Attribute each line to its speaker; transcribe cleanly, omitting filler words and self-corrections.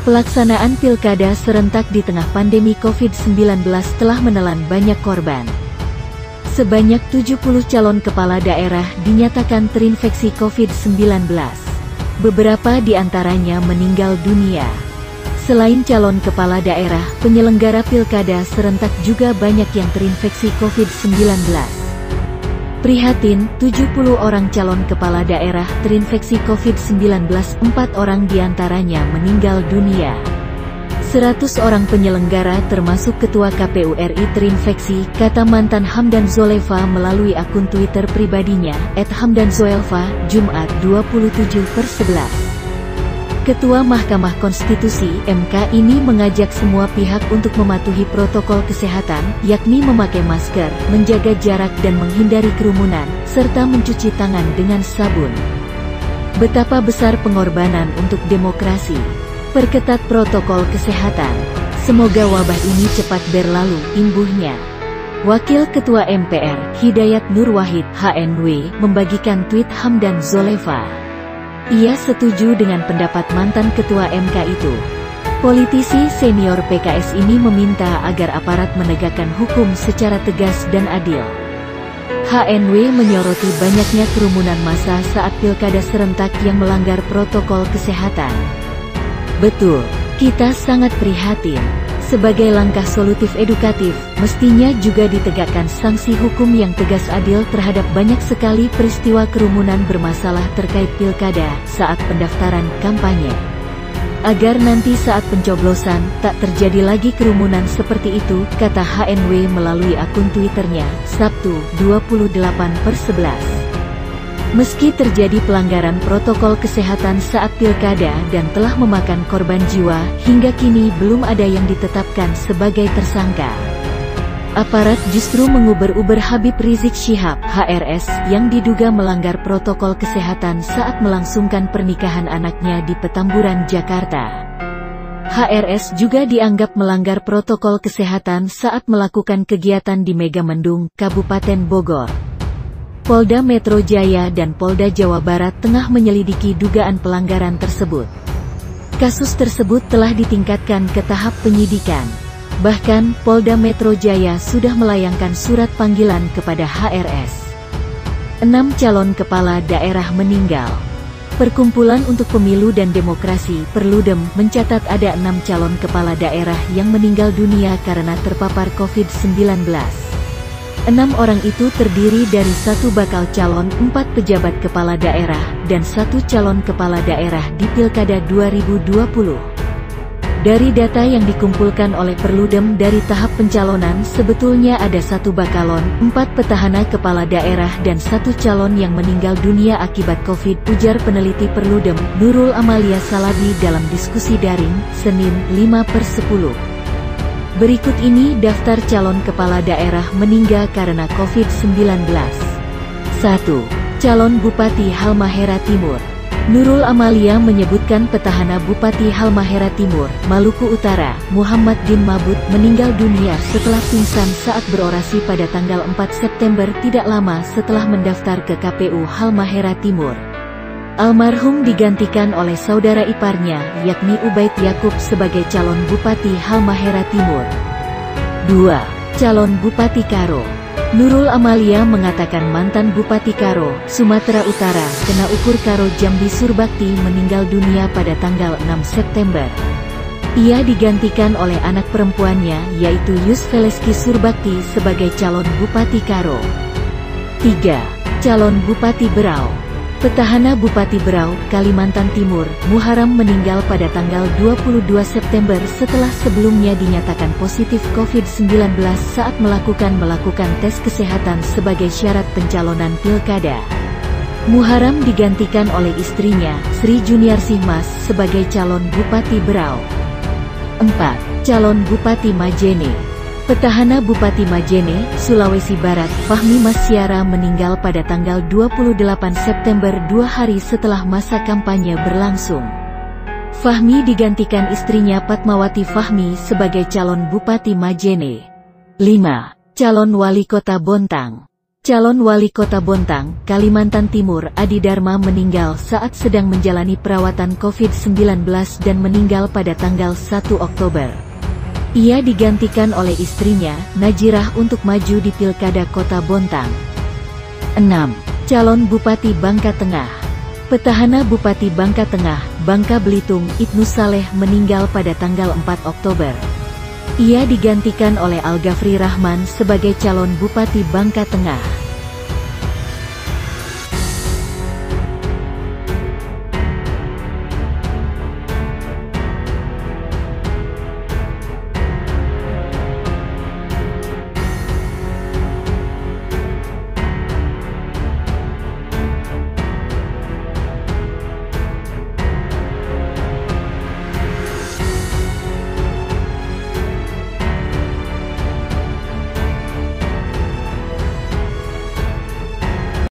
Speaker 1: Pelaksanaan pilkada serentak di tengah pandemi COVID-19 telah menelan banyak korban. Sebanyak 70 calon kepala daerah dinyatakan terinfeksi COVID-19. Beberapa di antaranya meninggal dunia. Selain calon kepala daerah, penyelenggara pilkada serentak juga banyak yang terinfeksi COVID-19. Prihatin, 70 orang calon kepala daerah terinfeksi COVID-19, 4 orang diantaranya meninggal dunia. 100 orang penyelenggara termasuk Ketua KPU RI terinfeksi, kata mantan Hamdan Zolefa melalui akun Twitter pribadinya, @hamdanzoelfa, Jumat 27/11. Ketua Mahkamah Konstitusi (MK) ini mengajak semua pihak untuk mematuhi protokol kesehatan, yakni memakai masker, menjaga jarak dan menghindari kerumunan, serta mencuci tangan dengan sabun. Betapa besar pengorbanan untuk demokrasi. Perketat protokol kesehatan. Semoga wabah ini cepat berlalu, imbuhnya. Wakil Ketua MPR, Hidayat Nur Wahid, HNW, membagikan tweet Hamdan Zolefa. Ia setuju dengan pendapat mantan Ketua MK itu. Politisi senior PKS ini meminta agar aparat menegakkan hukum secara tegas dan adil. HNW menyoroti banyaknya kerumunan massa saat pilkada serentak yang melanggar protokol kesehatan. Betul, kita sangat prihatin. Sebagai langkah solutif edukatif, mestinya juga ditegakkan sanksi hukum yang tegas adil terhadap banyak sekali peristiwa kerumunan bermasalah terkait pilkada saat pendaftaran kampanye. Agar nanti saat pencoblosan, tak terjadi lagi kerumunan seperti itu, kata HNW melalui akun Twitternya, Sabtu, 28/11. Meski terjadi pelanggaran protokol kesehatan saat pilkada dan telah memakan korban jiwa, hingga kini belum ada yang ditetapkan sebagai tersangka. Aparat justru menguber-uber Habib Rizik Syihab, HRS, yang diduga melanggar protokol kesehatan saat melangsungkan pernikahan anaknya di Petamburan, Jakarta. HRS juga dianggap melanggar protokol kesehatan saat melakukan kegiatan di Megamendung, Kabupaten Bogor. Polda Metro Jaya dan Polda Jawa Barat tengah menyelidiki dugaan pelanggaran tersebut. Kasus tersebut telah ditingkatkan ke tahap penyidikan. Bahkan, Polda Metro Jaya sudah melayangkan surat panggilan kepada HRS. 6 calon kepala daerah meninggal. Perkumpulan untuk Pemilu dan Demokrasi (Perludem) mencatat ada 6 calon kepala daerah yang meninggal dunia karena terpapar COVID-19. 6 orang itu terdiri dari 1 bakal calon, 4 pejabat kepala daerah, dan 1 calon kepala daerah di Pilkada 2020. Dari data yang dikumpulkan oleh Perludem dari tahap pencalonan, sebetulnya ada 1 bakalon, 4 petahana kepala daerah dan 1 calon yang meninggal dunia akibat COVID, ujar peneliti Perludem, Nurul Amalia Salabi dalam diskusi daring, Senin, 5/10. Berikut ini daftar calon kepala daerah meninggal karena COVID-19. 1. Calon Bupati Halmahera Timur. Nurul Amalia menyebutkan petahana Bupati Halmahera Timur, Maluku Utara, Muhammad Din Mabut, meninggal dunia setelah pingsan saat berorasi pada tanggal 4 September tidak lama setelah mendaftar ke KPU Halmahera Timur. Almarhum digantikan oleh saudara iparnya, yakni Ubaid Yakub sebagai calon Bupati Halmahera Timur. 2. Calon Bupati Karo. Nurul Amalia mengatakan mantan Bupati Karo, Sumatera Utara, kena ukur Karo Jambi Surbakti meninggal dunia pada tanggal 6 September. Ia digantikan oleh anak perempuannya, yaitu Yus Veleski Surbakti sebagai calon Bupati Karo. 3. Calon Bupati Berau. Petahana Bupati Berau, Kalimantan Timur, Muharam meninggal pada tanggal 22 September setelah sebelumnya dinyatakan positif COVID-19 saat melakukan tes kesehatan sebagai syarat pencalonan pilkada. Muharam digantikan oleh istrinya, Sri Juniarsih Mas, sebagai calon Bupati Berau. 4. Calon Bupati Majene. Petahana Bupati Majene, Sulawesi Barat, Fahmi Masyara meninggal pada tanggal 28 September 2 hari setelah masa kampanye berlangsung. Fahmi digantikan istrinya Patmawati Fahmi sebagai calon Bupati Majene. 5. Calon Wali Kota Bontang. Calon Wali Kota Bontang, Kalimantan Timur Adi Dharma meninggal saat sedang menjalani perawatan COVID-19 dan meninggal pada tanggal 1 Oktober. Ia digantikan oleh istrinya, Najirah untuk maju di Pilkada Kota Bontang. 6. Calon Bupati Bangka Tengah. Petahana Bupati Bangka Tengah, Bangka Belitung, Ibnu Saleh meninggal pada tanggal 4 Oktober. Ia digantikan oleh Al Ghafri Rahman sebagai calon Bupati Bangka Tengah.